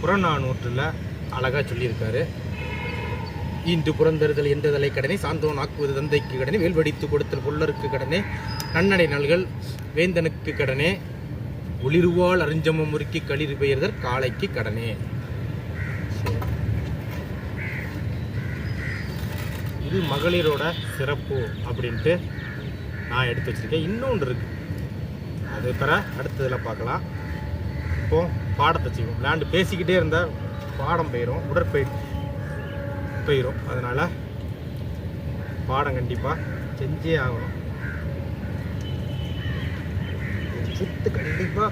புறநானூற்றில் அழகாக சொல்லியிருக்காரு. ஈண்டு புறந்தறுதல் எந்ததலை கடனே, சாந்தோன் ஆக்குவது தந்தைக்கு கடனே, வேல்வடித்து கொடுத்தல் புல்லருக்கு கடனே, நன்னடை நல்கள் வேந்தனுக்கு கடனே, ஒளிருவாள் அறிஞ்சமம் முறுக்கி களிறு பெயர்தல் காளைக்கு கடனே. இது மகளிரோட சிறப்பு அப்படின்ட்டு நான் எடுத்து வச்சுருக்கேன். இன்னொன்று இருக்குது, அது பெற அடுத்ததில் பார்க்கலாம். இப்போது பாடத்தை செய்வோம். விளையாண்டு பேசிக்கிட்டே இருந்தால் பாடம் போயிடும், போயிடும். அதனால் பாடம் கண்டிப்பாக செஞ்சே ஆகணும். சுத்து கண்டிப்பாக